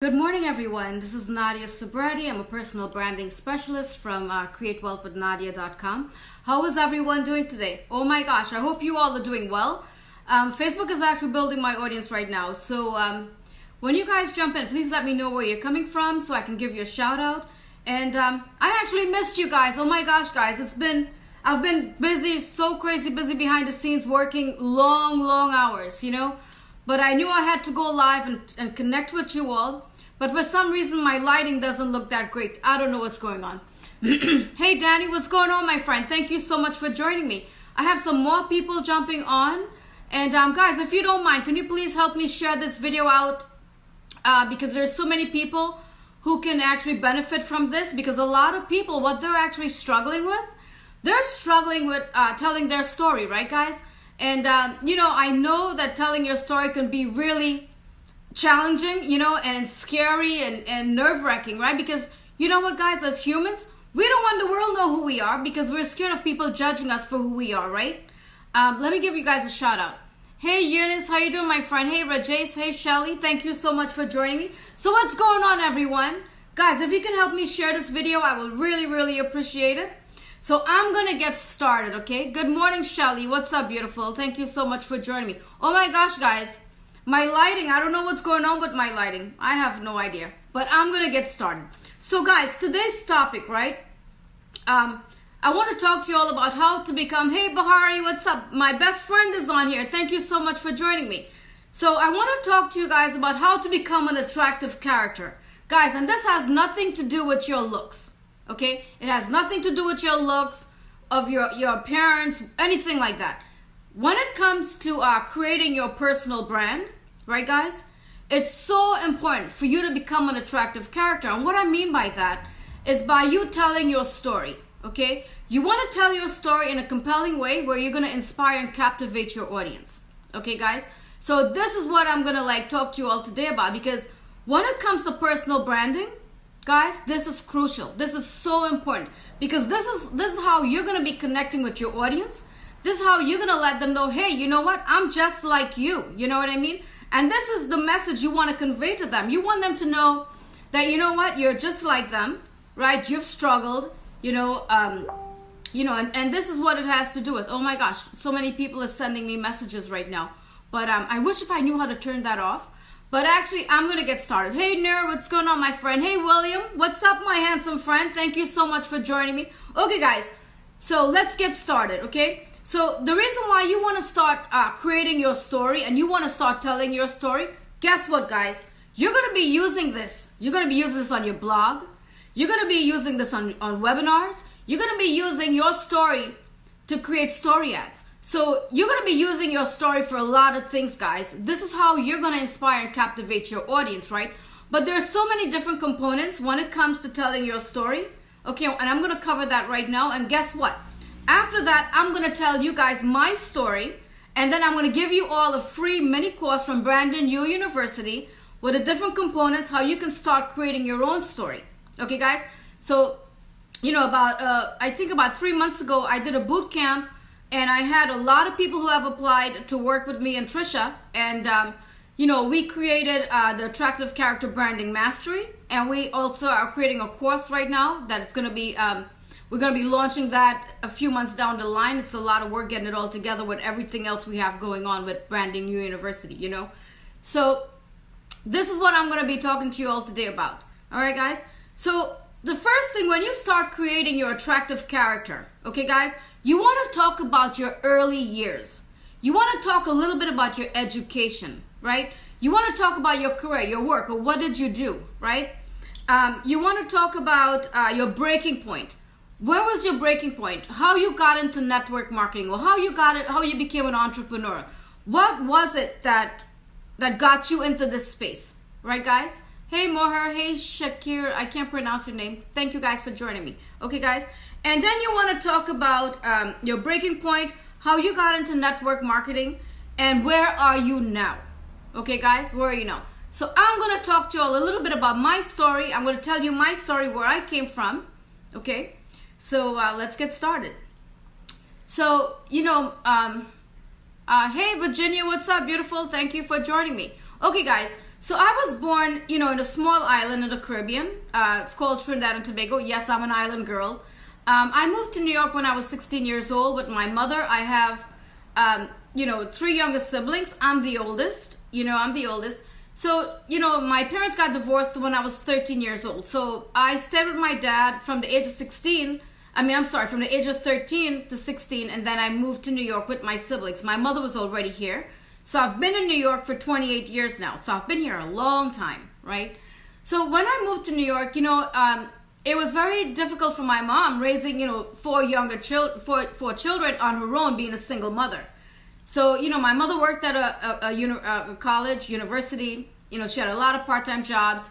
Good morning, everyone. This is Nadia Subredi. I'm a personal branding specialist from createwealthwithnadia.com. How is everyone doing today? Oh my gosh, I hope you all are doing well. Facebook is actually building my audience right now. So when you guys jump in, please let me know where you're coming from so I can give you a shout out. And I actually missed you guys. Oh my gosh, guys. I've been busy, so crazy busy behind the scenes working long hours, But I knew I had to go live and connect with you all. But for some reason, my lighting doesn't look that great. I don't know what's going on. Hey, Danny, what's going on, my friend? Thank you so much for joining me. I have some more people jumping on. And guys, if you don't mind, can you please help me share this video out? Because there's so many people who can actually benefit from this. Because a lot of people, what they're actually struggling with, they're struggling with telling their story, right, guys? And, I know that telling your story can be really challenging, and scary and nerve-wracking, right? Because you know what, guys, as humans, we don't want the world to know who we are because we're scared of people judging us for who we are, right? Let me give you guys a shout out. Hey, Eunice, how you doing, my friend? Hey, Rajesh, hey, Shelly, thank you so much for joining me. So what's going on, everyone? Guys, if you can help me share this video, I will really appreciate it. So I'm going to get started, okay? Good morning, Shelly. What's up, beautiful? Thank you so much for joining me. Oh my gosh, guys. My lighting, I don't know what's going on with my lighting. I have no idea. But I'm going to get started. So guys, today's topic, right? I want to talk to you all about how to become, hey Bahari, what's up? My best friend is on here. Thank you so much for joining me. So I want to talk to you guys about how to become an attractive character. Guys, and this has nothing to do with your looks, okay? It has nothing to do with your looks, of your appearance, anything like that. When it comes to creating your personal brand, right, guys, it's so important for you to become an attractive character. And what I mean by that is by you telling your story, okay? You want to tell your story in a compelling way where you're going to inspire and captivate your audience, okay, guys? So this is what I'm going to talk to you all today about, because when it comes to personal branding, guys, this is crucial. This is so important because this is how you're going to be connecting with your audience. This is how you're going to let them know, hey, you know what? I'm just like you. You know what I mean? And this is the message you want to convey to them. You want them to know that, you know what? You're just like them, right? You've struggled, and this is what it has to do with. Oh my gosh, so many people are sending me messages right now. But I wish if I knew how to turn that off. But actually, I'm going to get started. Hey, Nur, what's going on, my friend? Hey, William, what's up, my handsome friend? Thank you so much for joining me. Okay, guys, so let's get started, okay? So the reason why you want to start creating your story and you want to start telling your story, guess what, guys? You're going to be using this. You're going to be using this on your blog. You're going to be using this on webinars. You're going to be using your story to create story ads. So you're going to be using your story for a lot of things, guys. This is how you're going to inspire and captivate your audience, right? But there's so many different components when it comes to telling your story. Okay, and I'm going to cover that right now. And guess what? After that, I'm going to tell you guys my story, and then I'm going to give you all a free mini course from Brandon Yu University with the different components, how you can start creating your own story. Okay, guys? So, I think about 3 months ago, I did a boot camp, and I had a lot of people who have applied to work with me and Trisha, and, we created the Attractive Character Branding Mastery, and we also are creating a course right now that is going to be... we're going to be launching that a few months down the line. It's a lot of work getting it all together with everything else we have going on with Branding New University, So this is what I'm going to be talking to you all today about. All right, guys? So the first thing, when you start creating your attractive character, okay, guys, you want to talk about your early years. You want to talk a little bit about your education, right? You want to talk about your career, your work, or what did you do, right? You want to talk about your breaking point. Where was your breaking point? How you got into network marketing, or how you became an entrepreneur? What was it that got you into this space? Right, guys? Hey, Moher. Hey, Shakir. I can't pronounce your name. Thank you guys for joining me. Okay, guys? And then you want to talk about your breaking point, how you got into network marketing, and where are you now? Okay, guys? Where are you now? So I'm going to talk to you all a little bit about my story. I'm going to tell you my story, where I came from. Okay? So let's get started. So, hey, Virginia, what's up, beautiful? Thank you for joining me. Okay, guys, So I was born, in a small island in the Caribbean. It's called Trinidad and Tobago. Yes, I'm an island girl. I moved to New York when I was 16 years old with my mother. I have, 3 younger siblings. I'm the oldest. So, my parents got divorced when I was 13 years old. So I stayed with my dad from the age of 16. From the age of 13 to 16. And then I moved to New York with my siblings. My mother was already here. So I've been in New York for 28 years now. So I've been here a long time, right? So when I moved to New York, it was very difficult for my mom raising, 4 children on her own, being a single mother. So, my mother worked at a college, university. She had a lot of part-time jobs.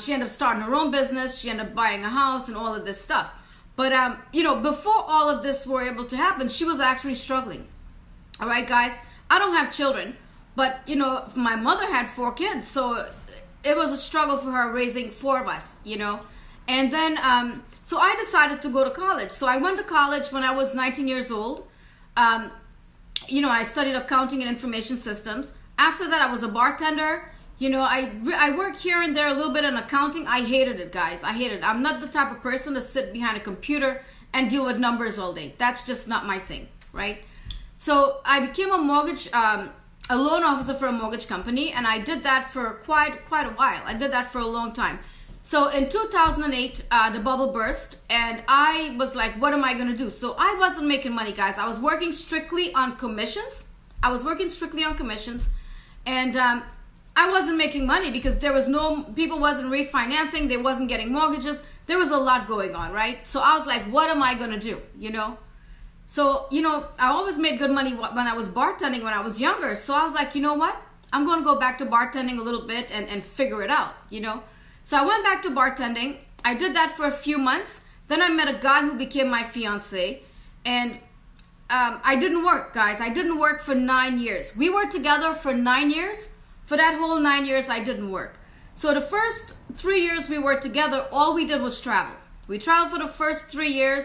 She ended up starting her own business. She ended up buying a house and all of this stuff. But, before all of this were able to happen, she was actually struggling. All right, guys? I don't have children, but, my mother had 4 kids. So it was a struggle for her raising 4 of us, And then, so I decided to go to college. So I went to college when I was 19 years old. I studied accounting and information systems. After that, I was a bartender. I worked here and there a little bit in accounting. I hated it, guys. I hated it. I'm not the type of person to sit behind a computer and deal with numbers all day. That's just not my thing, right? So I became a loan officer for a mortgage company, and I did that for quite a while. I did that for a long time. So in 2008, the bubble burst, and I was like, what am I going to do? So I wasn't making money, guys. I was working strictly on commissions. And I wasn't making money because people wasn't refinancing. They wasn't getting mortgages. There was a lot going on, right? So I was like, what am I going to do, So, I always made good money when I was bartending when I was younger. So I was like, you know what? I'm going to go back to bartending a little bit and figure it out, So I went back to bartending. I did that for a few months. Then I met a guy who became my fiance. And I didn't work, guys. I didn't work for 9 years. We were together for 9 years. For that whole 9 years, I didn't work. So the first 3 years we were together, all we did was travel. We traveled for the first 3 years.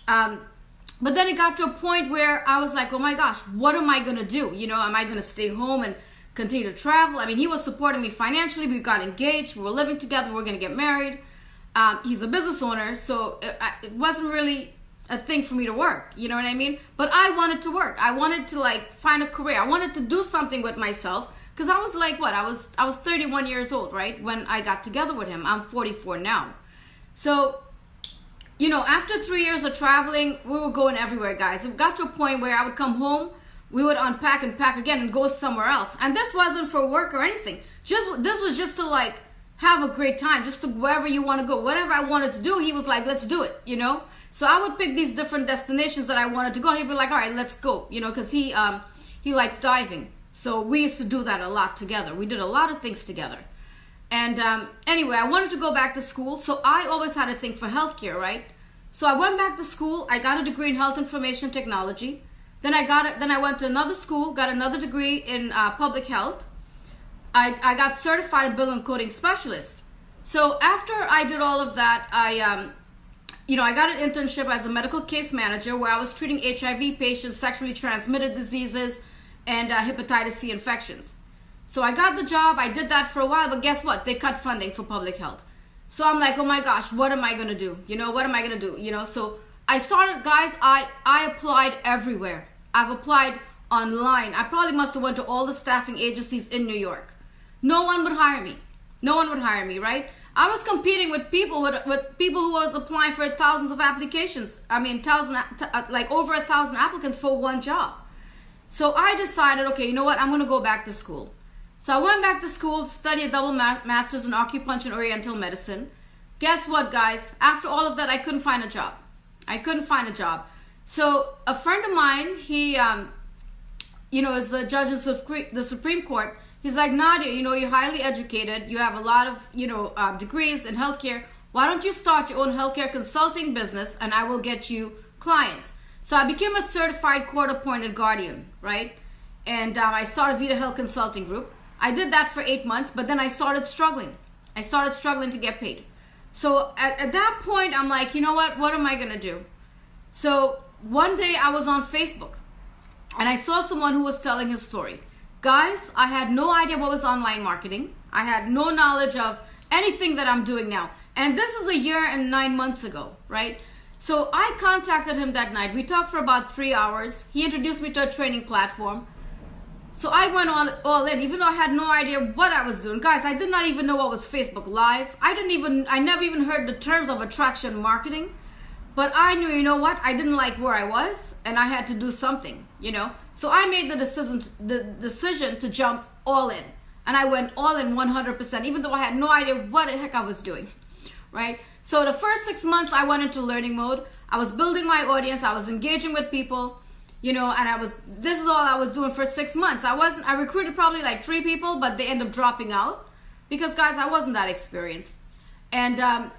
But then it got to a point where I was like, oh my gosh, what am I going to do? Am I going to stay home and continue to travel? I mean, he was supporting me financially. We got engaged. We were living together. We were going to get married. He's a business owner, so it wasn't really a thing for me to work. You know what I mean? But I wanted to work. I wanted to find a career. I wanted to do something with myself because I was like, what? I was 31 years old, right? When I got together with him. I'm 44 now. So, after 3 years of traveling, we were going everywhere, guys. It got to a point where I would come home, we would unpack and pack again and go somewhere else. And this wasn't for work or anything. This was just to have a great time, just to wherever you want to go. Whatever I wanted to do, he was like, let's do it, So I would pick these different destinations that I wanted to go. And he'd be like, all right, let's go, because he likes diving. So we used to do that a lot together. We did a lot of things together. And anyway, I wanted to go back to school. So I always had a thing for healthcare, right? So I went back to school. I got a degree in health information technology. Then I went to another school, got another degree in public health. I got certified in billing and coding specialist. So after I did all of that, I got an internship as a medical case manager where I was treating HIV patients, sexually transmitted diseases, and hepatitis C infections. So I got the job. I did that for a while, but guess what? They cut funding for public health. So I'm like, oh my gosh, what am I going to do? What am I going to do? So I started, guys, I applied everywhere. I've applied online. I probably must have went to all the staffing agencies in New York. No one would hire me, right? I was competing with people with people who was applying for thousands of applications. I mean, over 1,000 applicants for one job. So I decided, okay, you know what? I'm going to go back to school. So I went back to school to study a double master's in acupuncture and oriental medicine. Guess what, guys? After all of that, I couldn't find a job. So a friend of mine, he, is the judge of the Supreme Court. He's like, Nadia, you're highly educated. You have a lot of, degrees in healthcare. Why don't you start your own healthcare consulting business and I will get you clients. So I became a certified court-appointed guardian, right? And I started Vita Health Consulting Group. I did that for 8 months, but then I started struggling. To get paid. So at that point, I'm like, you know what? What am I going to do? So one day I was on Facebook and I saw someone who was telling his story. Guys, I had no idea what was online marketing. I had no knowledge of anything that I'm doing now. And this is a year and 9 months ago, right? So I contacted him that night. We talked for about 3 hours. He introduced me to a training platform. So I went on all in, even though I had no idea what I was doing. Guys, I did not even know what was Facebook Live. I never even heard the terms of attraction marketing. But I knew, you know what? I didn't like where I was, and I had to do something, you know? So I made the decision to jump all in. And I went all in 100%, even though I had no idea what the heck I was doing, right? So the first 6 months, I went into learning mode. I was building my audience. I was engaging with people, you know, and this is all I was doing for 6 months. I recruited probably like 3 people, but they ended up dropping out because, guys, I wasn't that experienced. And,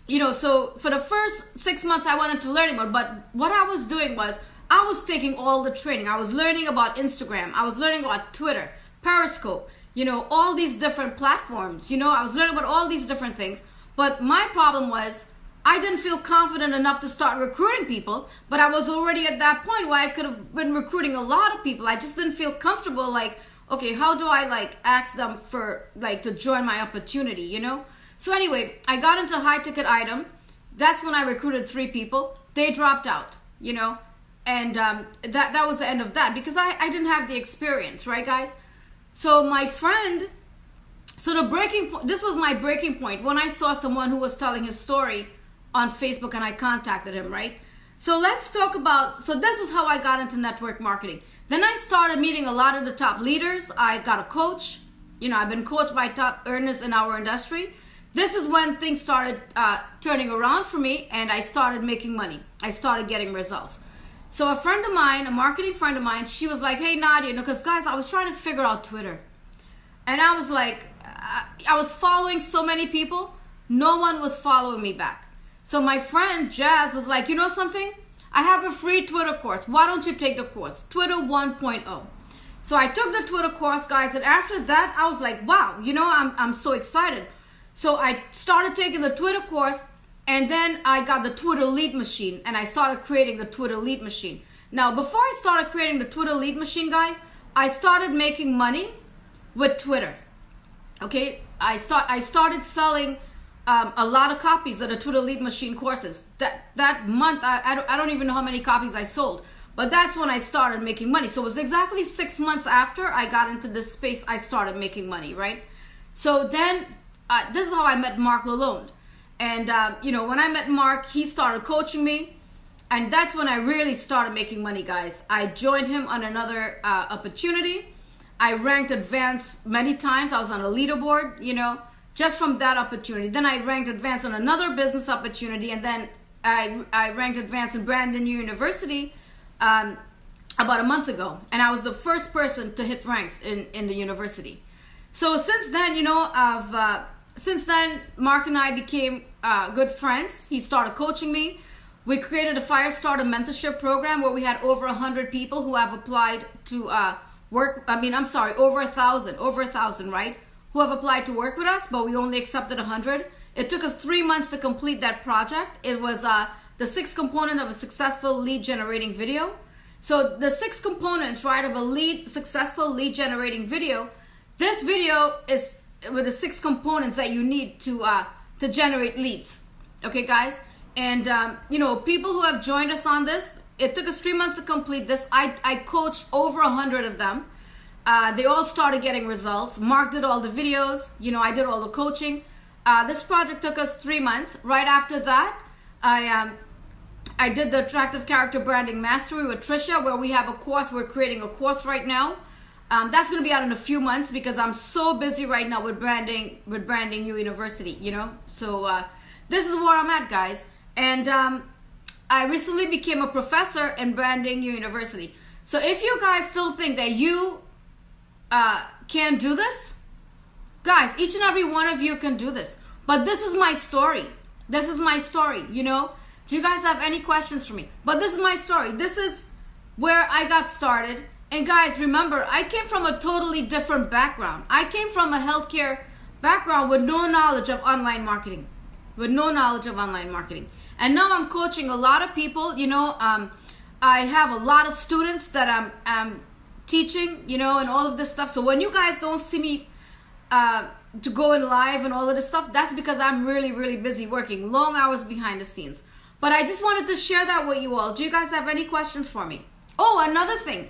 you know, so for the first 6 months, I went into learning mode. But what I was doing was I was taking all the training. I was learning about Instagram. I was learning about Twitter, Periscope, you know, all these different platforms. You know, I was learning about all these different things. But my problem was I didn't feel confident enough to start recruiting people. But I was already at that point where I could have been recruiting a lot of people. I just didn't feel comfortable, like, okay, how do I like ask them for like to join my opportunity, you know? So anyway, I got into high ticket item. That's when I recruited 3 people. They dropped out, you know, and that was the end of that because I didn't have the experience, right, guys? So my friend, this was my breaking point when I saw someone who was telling his story on Facebook and I contacted him, right? So let's talk about, so this was how I got into network marketing. Then I started meeting a lot of the top leaders. I got a coach. You know, I've been coached by top earners in our industry. This is when things started turning around for me and I started making money. I started getting results. So a friend of mine, a marketing friend of mine, she was like, hey, Nadia, you know, because guys, I was trying to figure out Twitter. And I was like, I was following so many people. No one was following me back. So my friend Jazz was like, you know something? I have a free Twitter course. Why don't you take the course? Twitter 1.0. So I took the Twitter course, guys. And after that, I was like, wow, you know, I'm so excited. So I started taking the Twitter course, and then I got the Twitter lead machine, and I started creating the Twitter lead machine. Now, before I started creating the Twitter lead machine, guys, I started making money with Twitter. Okay, I started selling a lot of copies of the Twitter lead machine courses. That month, I don't even know how many copies I sold, but that's when I started making money. So it was exactly 6 months after I got into this space, I started making money, right? So then, this is how I met Mark Lalonde. And, you know, when I met Mark, he started coaching me. And that's when I really started making money, guys. I joined him on another opportunity. I ranked advanced many times. I was on a leaderboard, you know, just from that opportunity. Then I ranked advanced on another business opportunity. And then I ranked advanced in Brandon University about a month ago. And I was the first person to hit ranks in the university. So since then, you know, since then, Mark and I became good friends. He started coaching me. We created a Firestarter mentorship program where we had over 100 people who have applied to work. I mean, I'm sorry, over 1,000, right? Who have applied to work with us, but we only accepted 100. It took us 3 months to complete that project. It was the 6th component of a successful lead generating video. So the 6 components, right, of a successful lead generating video. This video is with the 6 components that you need to generate leads. Okay, guys? And, you know, people who have joined us on this, it took us 3 months to complete this. I coached over 100 of them. They all started getting results. Mark did all the videos. You know, I did all the coaching. This project took us 3 months. Right after that, I did the Attractive Character Branding Mastery with Trisha, where we have a course. We're creating a course right now. That's going to be out in a few months because I'm so busy right now with Branding U University, you know. So this is where I'm at, guys. And I recently became a professor in Branding U University. So if you guys still think that you can't do this, guys, each and every one of you can do this. But this is my story. This is my story, you know. Do you guys have any questions for me? But this is my story. This is where I got started. And guys, remember, I came from a totally different background. I came from a healthcare background with no knowledge of online marketing. And now I'm coaching a lot of people. You know, I have a lot of students that I'm teaching, you know, and all of this stuff. So when you guys don't see me to go in live and all of this stuff, that's because I'm really, really busy working long hours behind the scenes. But I just wanted to share that with you all. Do you guys have any questions for me? Oh, another thing.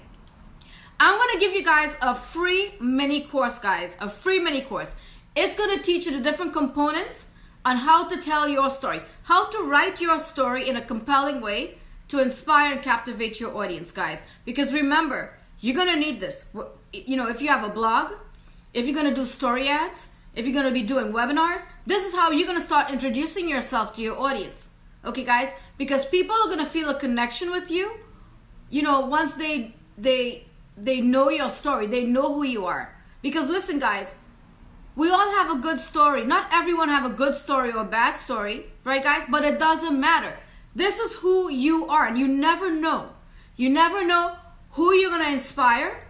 I'm going to give you guys a free mini course, guys. A free mini course. It's going to teach you the different components on how to tell your story. How to write your story in a compelling way to inspire and captivate your audience, guys. Because remember, you're going to need this. You know, if you have a blog, if you're going to do story ads, if you're going to be doing webinars, this is how you're going to start introducing yourself to your audience. Okay, guys? Because people are going to feel a connection with you, you know, once they know your story, they know who you are. Because listen, guys, we all have a good story. Not everyone have a good story or a bad story, right, guys? But it doesn't matter. This is who you are, and you never know. You never know who you're going to inspire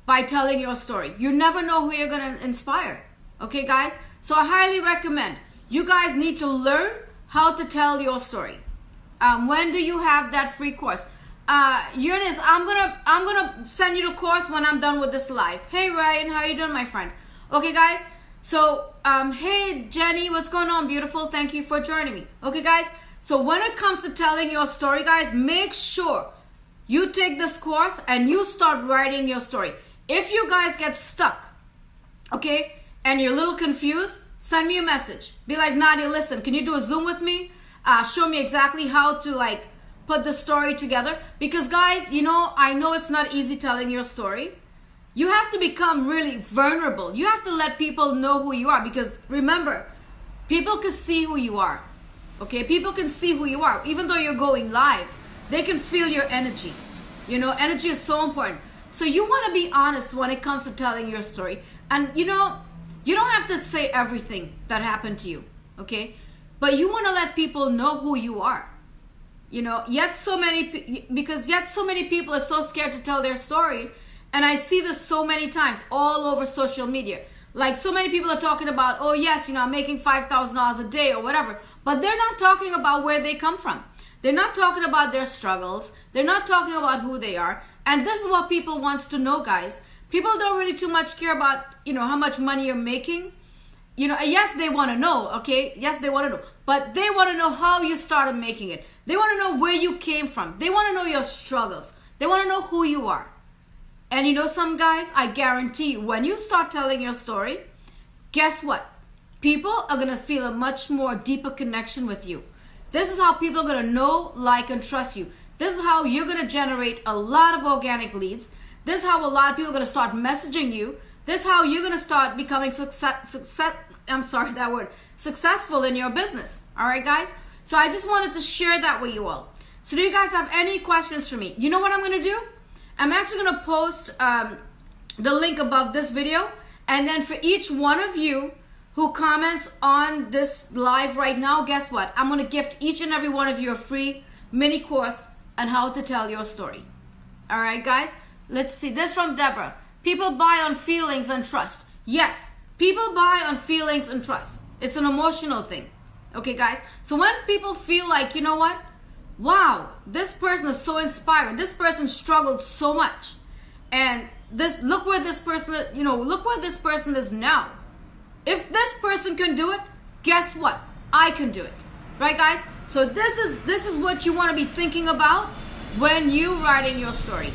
by telling your story. You never know who you're going to inspire. Okay, guys? So I highly recommend you guys need to learn how to tell your story. When do you have that free course? Eunice, I'm gonna send you the course when I'm done with this live. Hey Ryan, how you doing, my friend? Okay, guys. So hey Jenny, what's going on, beautiful? Thank you for joining me. Okay, guys. So when it comes to telling your story, guys, make sure you take this course and you start writing your story. If you guys get stuck, okay, and you're a little confused, send me a message. Be like, Nadia, listen, can you do a Zoom with me? Show me exactly how to like put the story together. Because guys, you know, I know it's not easy telling your story. You have to become really vulnerable. You have to let people know who you are. Because remember, people can see who you are. Okay, people can see who you are. Even though you're going live, they can feel your energy. You know, energy is so important. So you want to be honest when it comes to telling your story. And you know, you don't have to say everything that happened to you, okay? But you want to let people know who you are. You know, yet so many people are so scared to tell their story. And I see this so many times all over social media. Like so many people are talking about, oh yes, you know, I'm making $5,000 a day or whatever. But they're not talking about where they come from. They're not talking about their struggles. They're not talking about who they are. And this is what people wants to know, guys. People don't really too much care about, you know, how much money you're making. You know, yes, they want to know, okay? Yes, they want to know. But they want to know how you started making it. They want to know where you came from. They want to know your struggles. They want to know who you are. And you know, some guys, I guarantee you, when you start telling your story, guess what? People are going to feel a much more deeper connection with you. This is how people are going to know, like, and trust you. This is how you're going to generate a lot of organic leads. This is how a lot of people are going to start messaging you. This is how you're going to start becoming successful in your business. All right, guys? So I just wanted to share that with you all. So do you guys have any questions for me? You know what I'm going to do? I'm actually going to post the link above this video. And then for each one of you who comments on this live right now, guess what? I'm going to gift each and every one of you a free mini course on how to tell your story. All right, guys? Let's see. This from Deborah. People buy on feelings and trust. Yes, people buy on feelings and trust. It's an emotional thing. Okay, guys? So when people feel like, you know what? Wow, this person is so inspiring. This person struggled so much. And look where this person is now. If this person can do it, guess what? I can do it. Right, guys? So this is what you want to be thinking about when you writing your story.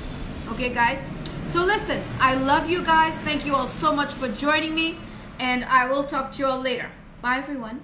Okay, guys? So listen, I love you guys. Thank you all so much for joining me. And I will talk to you all later. Bye, everyone.